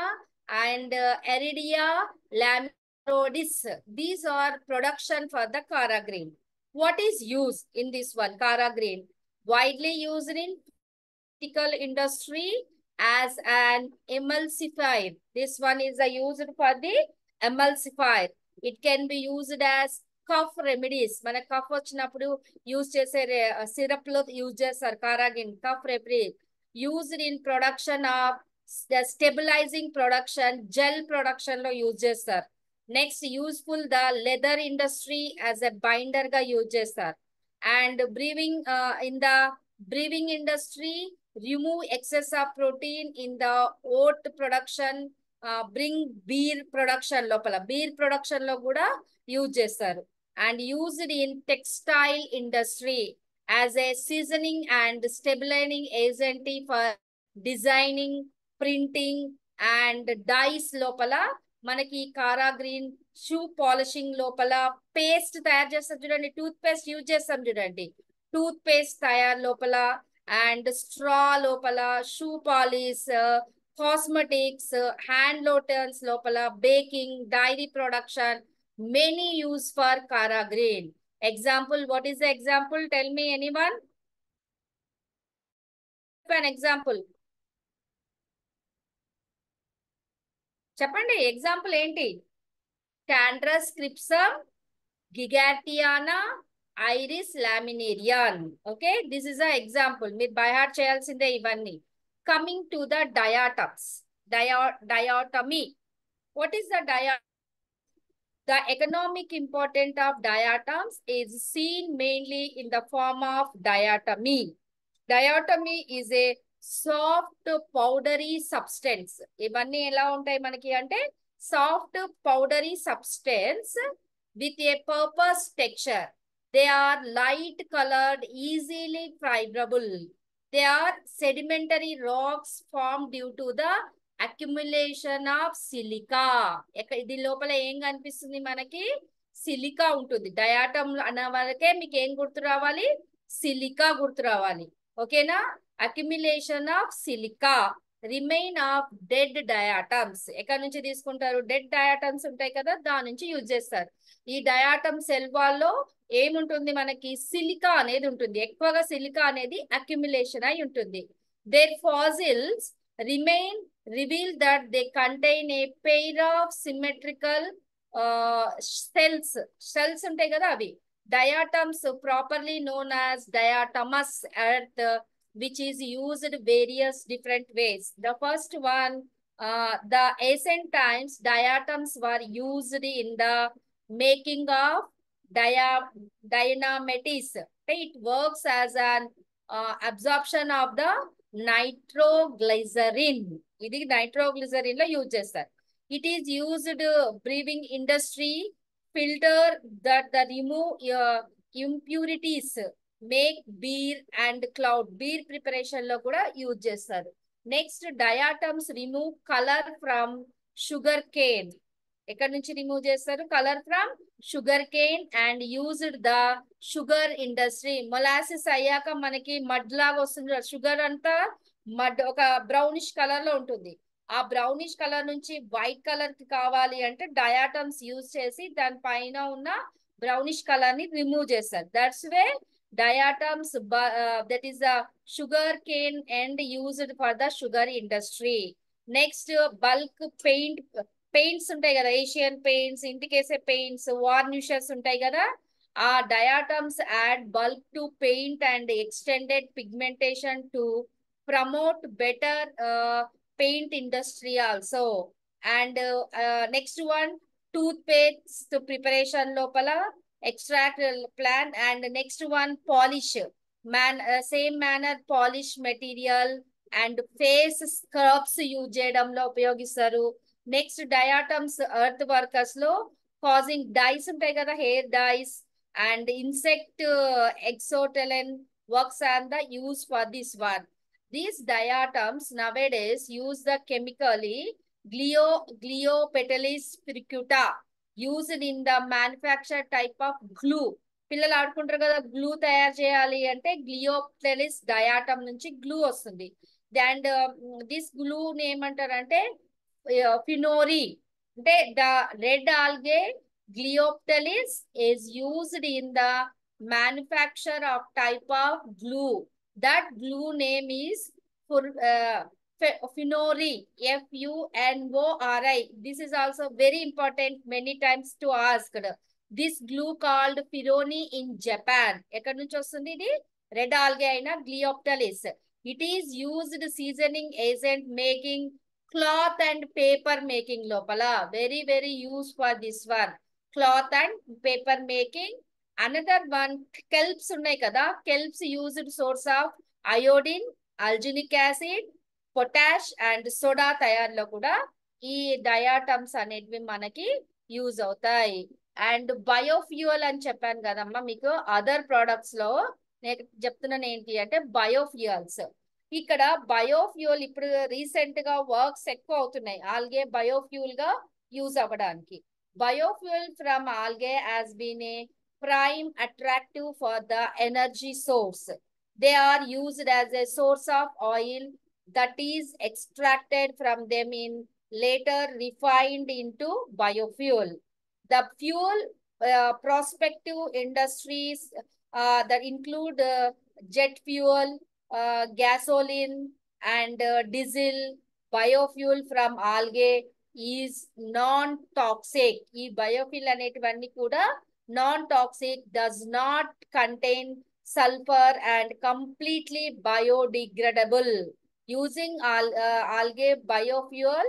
and Iridia laminarodois. These are production for the Kara green. What is used in this one, Kara green? Widely used in pharmaceutical industry as an emulsifier. This one is used for the emulsifier. It can be used as cough remedies. మన cough వచ్చినప్పుడు use చేసే syrup లో use చేస్తారు కారాగిన్, cough remedy. Used in production of stabilizing production, gel production లో use చేస్తారు. Next useful the leather industry as a binder గా use చేస్తారు. And brewing in the brewing industry, remove excess of protein in the oat production, bring beer production లోపల beer production లో కూడా use చేస్తారు. And used in textile industry as a seasoning and stabilizing agent for designing, printing and dyes లోపల మనకి కారా green shoe polishing లోపల paste తయారు చేస్తారు చూడండి, టూత్ పేస్ట్ యూజ్ చేస్తాం చూడండి, టూత్ పేస్ట్ తయారు లోపల అండ్ స్ట్రా లోపల, shoe polish, cosmetics, hand lotions లోపల, baking, dairy production, many use for carrageen. Example, what is the example? Tell me anyone. an example. చెప్పండి ఎగ్జాంపుల్ ఏంటి? Candrus crypsum, Gigartiana, Iris laminarian. Okay, this is an example. మీరు by heart చేయాల్సిందే ఇవన్నీ. Coming to the diatoms, diatomy. What is the diatomy? The economic importance of diatoms is seen mainly in the form of diatomy. Diatomy is a soft powdery substance. ఇవన్నీ ఎలా ఉంటాయి మనకి అంటే soft powdery substance with a purpose texture. They are light colored, easily fibrable. They are sedimentary rocks formed due to the accumulation of silica. దీని లోపల ఏం కనిపిస్తుంది మనకి? సిలికా ఉంటుంది. డయాటమ్ అన్న వరకే మీకు ఏం గుర్తు రావాలి? సిలికా గుర్తు రావాలి. ఓకేనా? Accumulation of silica, remain of dead diatoms. ఎక్కడి నుంచి తీసుకుంటారు? డెడ్ డయాటమ్స్ ఉంటాయి కదా, దాని నుంచి యూజ్ చేస్తారు. ఈ డయాటమ్ సెల్ వాల్లో ఏముంటుంది మనకి? సిలికా అనేది ఉంటుంది. ఎక్కువగా సిలికా అనేది అక్యుమిలేషన్ అయి ఉంటుంది. There fossils remain reveal that they contain a pair of symmetrical cells ఉంటాయి కదా అవి. Diatoms, properly known as diatomous earth, which is used various different ways. The first one, the ancient times, diatoms were used in the making of dynamites. It works as an absorption of the nitroglycerin. ఇది nitroglycerin లో use చేస్తారు. It is used brewing industry, filter that the remove impurities, make beer and cloud. Beer preparation లో కూడా use చేస్తారు. Next, diatoms remove colour from sugar cane. ఎక్కడి నుంచి remove చేస్తారు? Colour from sugar cane and used the sugar industry. Molasses అయ్యాక మనకి mud లాగా వస్తుంది. షుగర్ అంతా మడ్ ఒక బ్రౌనిష్ కలర్ లో ఉంటుంది. ఆ బ్రౌనిష్ కలర్ నుంచి వైట్ కలర్ కి కావాలి అంటే డయాటమ్స్ యూజ్ చేసి దాని పైన ఉన్న బ్రౌనిష్ కలర్ ని రిమూవ్ చేస్తారు. That's way diatoms that is the sugar cane and used for the sugar industry. Next, bulk paints ఉంటాయి కదా, ఏషియన్ పెయింట్స్, ఇంటికేసే పెయింట్స్, వార్నిషెస్ ఉంటాయి కదా, Diatoms add bulk to paint and extended pigmentation to promote better paint industry also. And next one, toothpaste preparation lopala extract plan, and next one polish same manner polish material and face scrubs use చేయడంలో ఉపయోగిస్తారు. Next diatoms earth workers లో causing dice ఉంటాయి కదా, hair dyes and insect exotalin works and the use for this one. These diatoms nowadays use the chemically Gliopetalis percuta used in the manufacture type of glue. పిల్లలు ఆడుకుంటారు కదా, glue తయారు చేయాలి అంటే గ్లియోప్టెలిస్ diatom నుంచి glue వస్తుంది. అండ్ దిస్ గ్లూ ఏమంటారంటే ఫినోరీ. అంటే the red algae Glioptelis is used in the manufacture of type of glue. That glue name is Finori, Funori. This is also very important many times to ask. This glue called Fironi in Japan. ఎక్కడి నుంచి వస్తుంది ఇది? Red algae అయిన Glioptelis. It is used seasoning agent making cloth and paper making లోపల. Very use for this one. Cloth and paper making. Another one, kelps ఉన్నాయి కదా, kelps used source of iodine, alginic acid, potash and soda తయారులో కూడా ఈ diatoms అనేటివి మనకి use అవుతాయి. And biofuel అని చెప్పాను కదమ్మా మీకు. అదర్ ప్రొడక్ట్స్ లో నేను చెప్తున్నాను ఏంటి అంటే బయోఫ్యూయల్స్. ఇక్కడ బయోఫ్యూయల్ ఇప్పుడు రీసెంట్ గా వర్క్స్ ఎక్కువ అవుతున్నాయి ఆల్గే బయోఫ్యూయల్ గా యూజ్ అవ్వడానికి. Biofuel from algae has been a prime attractive for the energy source. They are used as a source of oil that is extracted from them in later refined into biofuel. The fuel prospective industries that include jet fuel, gasoline and diesel. Biofuel from algae is non-toxic. ఈ బయోఫిల్ అనేటివన్నీ కూడా non-toxic, does not contain sulfur and completely biodegradable. Using algae biofuel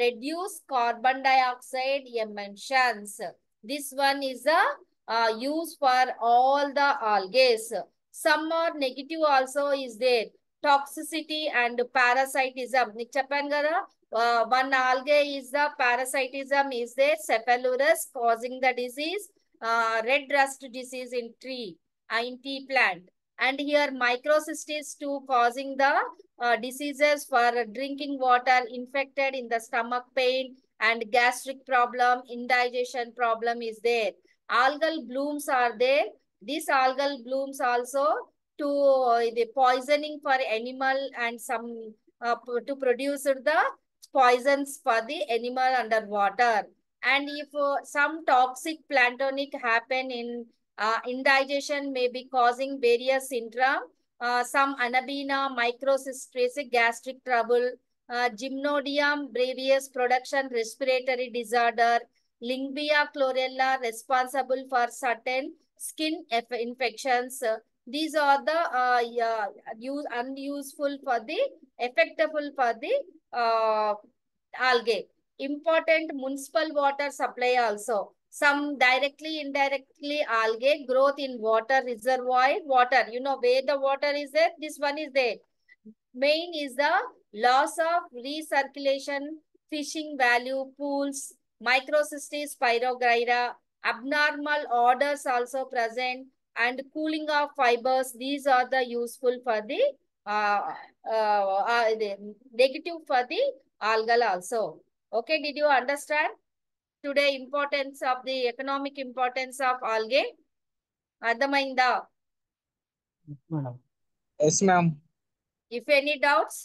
reduce carbon dioxide emissions. This one is a use for all the algae. Some more negative also is there. Toxicity and parasitism. నీకు చెప్పాను కదా, one algae is the parasitism is there, Cephalurus causing the disease, red rust disease in tea plant. And here microcystis too causing the diseases for drinking water, infected in the stomach pain and gastric problem, indigestion problem is there. Algal blooms are there. These algal blooms also to the poisoning for animal and some to produce the poisons for the animal underwater. And if some toxic planktonic happen in indigestion may be causing various syndrome, some anabina, microcystis, gastric trouble, Gymnodium brevis production respiratory disorder, Lingvia chlorella responsible for certain skin infections. These are the unuseful for the effectful for the algae. Important municipal water supply also. Some directly, indirectly algae growth in water reservoir water. You know where the water is there, this one is there. Main is the loss of recirculation, fishing value pools, microcystis pyrogyra, abnormal odors also present, and cooling of fibers. These are the useful for the negative for the algal also. Okay, did you understand today importance of the economic importance of algae? అర్థమైందా? Madam. Yes, ma'am. If any doubts?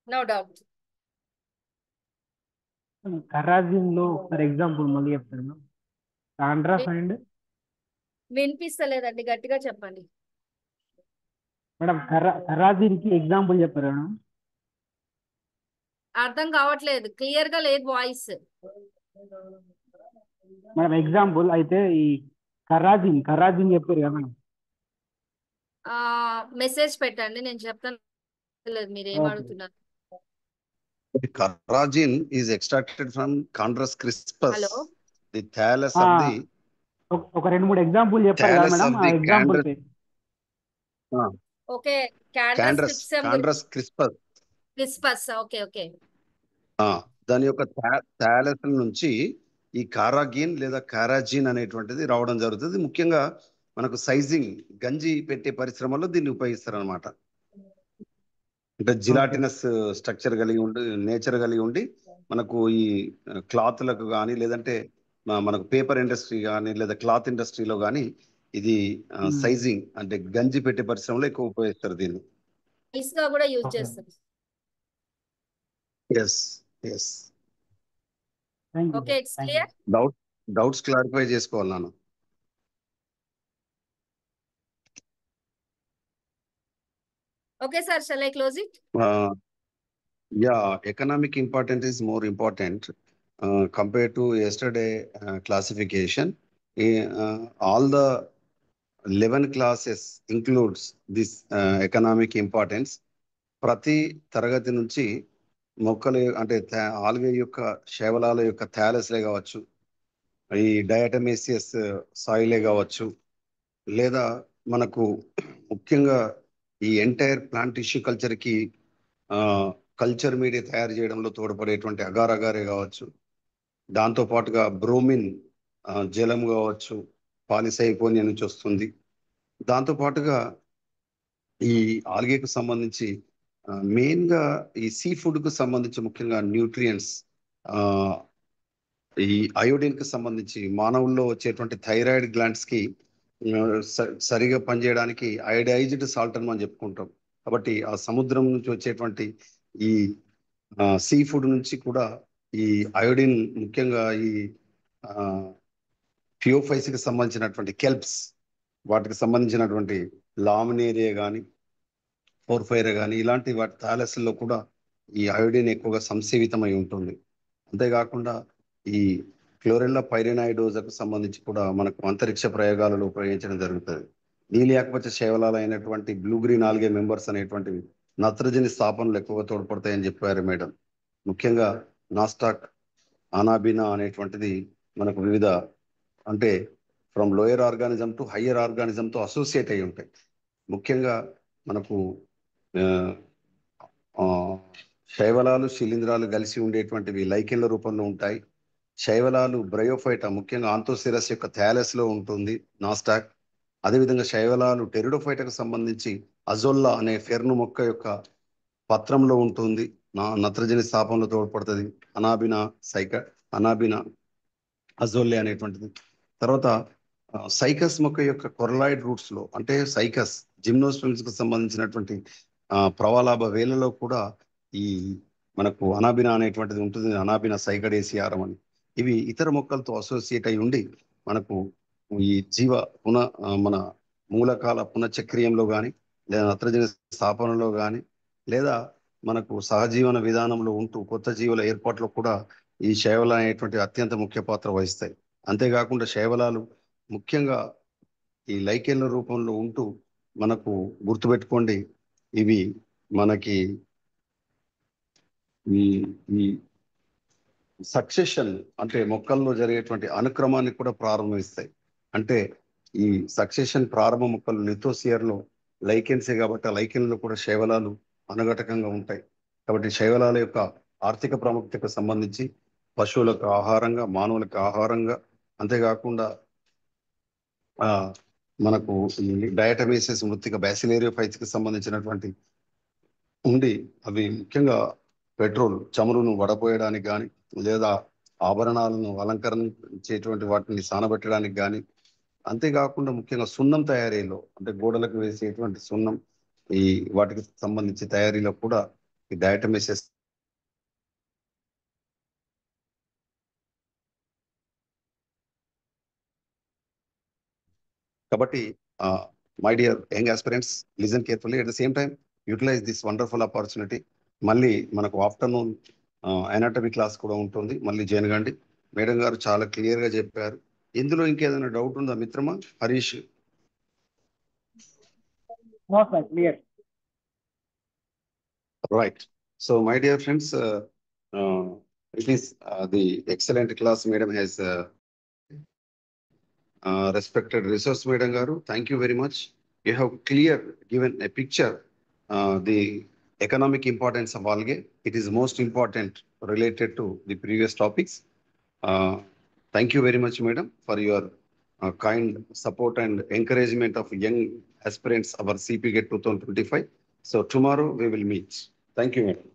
No doubt. కర్రాజిన్ లో for example మళ్ళీ చెప్తాను madam. కాండ్రాస్ and వినిపిస్తలేదండి, గట్టిగా చెప్పండి. Madam కర్రాజిన్ కి example చెప్పారు madam. అర్థం కావట్లేదు, క్లియర్ గా లేదు వాయిస్. మేడం ఎగ్జాంపుల్ అయితే ఈ కర్రాజిన్ చెప్పారు కదా మేడం. మెసేజ్ పెట్టండి, నేను చెప్తాను. లేదు మీరు ఏం ఓకే. అడుగుతున్నారు. Carrageen is extracted from Chondrus crispus, hello, the thallus ఆ, of the ఒక 2-3 ఎగ్జాంపుల్ చెప్పారు కదా thallus madam, of uh the example Chondrus, okay. Chondrus Chondrus crispus. Crispus. Okay okay. దాని యొక్క థాలస్ నుంచి ఈ కారాగిన్ లేదా కారాజిన్ అనేటువంటిది రావడం జరుగుతుంది. ముఖ్యంగా మనకు సైజింగ్ గంజి పెట్టే పరిశ్రమలో దీన్ని ఉపయోగిస్తారు అనమాట. అంటే జిలాటినస్ స్ట్రక్చర్ కలిగి ఉండి నేచర్ కలిగి ఉండి మనకు ఈ క్లాత్లకు కానీ లేదంటే మనకు పేపర్ ఇండస్ట్రీ కానీ లేదా క్లాత్ ఇండస్ట్రీలో కానీ ఇది సైజింగ్ అంటే గంజి పెట్టే పరిశ్రమలో ఎక్కువ ఉపయోగిస్తారు దీన్ని. ఐస్ గా కూడా యూజ్ ఓకే. చేస్తారు. Yes yes thank you okay, sir. It's thank you. Clear. Doubts clarify చేసుకోవాలి నాన్న. Okay sir, shall I close it? Yeah, economic importance is more important compared to yesterday classification. All the 11 classes includes this economic importance. ప్రతి తరగతి నుంచి మొక్కలు అంటే algae యొక్క శేవలాల యొక్క థాలస్లే కావచ్చు, ఈ డయాటమేసియస్ సాయిలే కావచ్చు, లేదా మనకు ముఖ్యంగా ఈ ఎంటైర్ ప్లాంట్ టిష్యూ కల్చర్కి కల్చర్ మీడియా తయారు చేయడంలో తోడ్పడేటువంటి అగార్ అగారే కావచ్చు, దాంతో పాటుగా బ్రోమిన్ జలం కావచ్చు, పాలిసైపోనియా నుంచి వస్తుంది. దాంతో పాటుగా ఈ ఆల్గేకు సంబంధించి మెయిన్ గా ఈ సీ ఫుడ్ కు సంబంధించి ముఖ్యంగా న్యూట్రియంట్స్, ఈ అయోడిన్ కి సంబంధించి మానవుల్లో వచ్చేటువంటి థైరాయిడ్ గ్లాండ్స్ కి సరిగా పనిచేయడానికి అయోడైజ్డ్ సాల్ట్ అని మనం చెప్పుకుంటాం. కాబట్టి ఆ సముద్రం నుంచి వచ్చేటువంటి ఈ సీ ఫుడ్ నుంచి కూడా ఈ అయోడిన్ ముఖ్యంగా ఈ థియోఫైస్ కి సంబంధించినటువంటి కెల్ప్స్, వాటికి సంబంధించినటువంటి లామినేరియా కానీ పోర్ఫైరా కానీ ఇలాంటి వాటి థాలస్లో కూడా ఈ అయోడిన్ ఎక్కువగా సంసేవితమై ఉంటుంది. అంతేకాకుండా ఈ క్లోరెల్లా పైరినాయిడోజాకు సంబంధించి కూడా మనకు అంతరిక్ష ప్రయోగాలలో ఉపయోగించడం జరుగుతుంది. నీలి ఆకుపచ్చ శేవలాలు అయినటువంటి బ్లూ గ్రీన్ ఆల్గే మెంబర్స్ అనేటువంటివి నత్రజని స్థాపనలు ఎక్కువగా తోడ్పడతాయని చెప్పారు మేడం. ముఖ్యంగా నాస్టాక్, అనాబినా అనేటువంటిది మనకు వివిధ అంటే from lower organism to higher ఆర్గానిజంతో అసోసియేట్ అయి ఉంటాయి. ముఖ్యంగా మనకు శైవలాలు శిలీంధ్రాలు కలిసి ఉండేటువంటివి లైకెన్ల రూపంలో ఉంటాయి. శైవలాలు బ్రయోఫైటా ముఖ్యంగా ఆంతోసిరస్ యొక్క థాలస్ లో ఉంటుంది నాస్టాక్. అదేవిధంగా శైవలాలు టెరిడోఫైటాకు సంబంధించి అజోల్లా అనే ఫెర్ను మొక్క యొక్క పత్రంలో ఉంటుంది, నత్రజని స్థాపనలో తోడ్పడుతుంది. అనాబినా అజోల్లే అనేటువంటిది. తర్వాత సైకస్ మొక్క యొక్క కొరలాయిడ్ రూట్స్ లో అంటే సైకస్ జిమ్నోస్పెమ్స్ కు సంబంధించినటువంటి ప్రవాలాభ వేలలో కూడా ఈ మనకు అనాబినా అనేటువంటిది ఉంటుంది. అనాబినా సైకడేసియారం అని. ఇవి ఇతర మొక్కలతో అసోసియేట్ అయి ఉండి మనకు ఈ మన మూలకాల పునఃచక్రీయంలో కానీ లేదా నత్రజని స్థాపనలో కానీ లేదా మనకు సహజీవన విధానంలో ఉంటూ కొత్త జీవుల ఏర్పాట్లో కూడా ఈ శైవలాలు అనేటువంటి అత్యంత ముఖ్య పాత్ర వహిస్తాయి. అంతేకాకుండా శైవలాలు ముఖ్యంగా ఈ లైకెన్ల రూపంలో ఉంటూ మనకు గుర్తుపెట్టుకోండి, ఇవి మనకి ఈ సక్సెషన్ అంటే మొక్కల్లో జరిగేటువంటి అనుక్రమాన్ని కూడా ప్రారంభిస్తాయి. అంటే ఈ సక్సెషన్ ప్రారంభ మొక్కలు లిథోసియర్ లో లైకెన్సే కాబట్టి ఆ లైకెన్లో కూడా శైవలాలు అనుఘటకంగా ఉంటాయి. కాబట్టి శైవలాల యొక్క ఆర్థిక ప్రాముఖ్యతకు సంబంధించి పశువులకు ఆహారంగా, మానవులకు ఆహారంగా, అంతేకాకుండా మనకు ఈ డయాటమేసియస్ మృత్తిక బ్యాసిలేరియోఫైట్స్ కి సంబంధించినటువంటి ఉండి అవి ముఖ్యంగా పెట్రోల్ చమురును వడపోయడానికి కానీ లేదా ఆభరణాలను అలంకరించేటువంటి వాటిని సానబెట్టడానికి కానీ, అంతేకాకుండా ముఖ్యంగా సున్నం తయారీలో అంటే గోడలకు వేసేటువంటి సున్నం ఈ వాటికి సంబంధించి తయారీలో కూడా ఈ డయాటమేసియస్ కాబట్టి my dear young aspirants, listen carefully. At the same time utilize this wonderful opportunity. మళ్ళీ మనకు ఆఫ్టర్నూన్ అనాటమీ క్లాస్ కూడా ఉంటుంది, మళ్ళీ జాయిన్ కండి. మేడం గారు చాలా క్లియర్గా చెప్పారు. ఇందులో ఇంకేదైనా డౌట్ ఉందా మిత్రమా? Harish. No, sir, clear. Right. So, my dear friends, it is the excellent class madam has respected resource madam garu. Thank you very much. You have clear given a picture the economic importance of algae. It is most important related to the previous topics. Thank you very much, madam, for your kind support and encouragement of young aspirants of our CP GATE 2025. So tomorrow we will meet. Thank you, madam.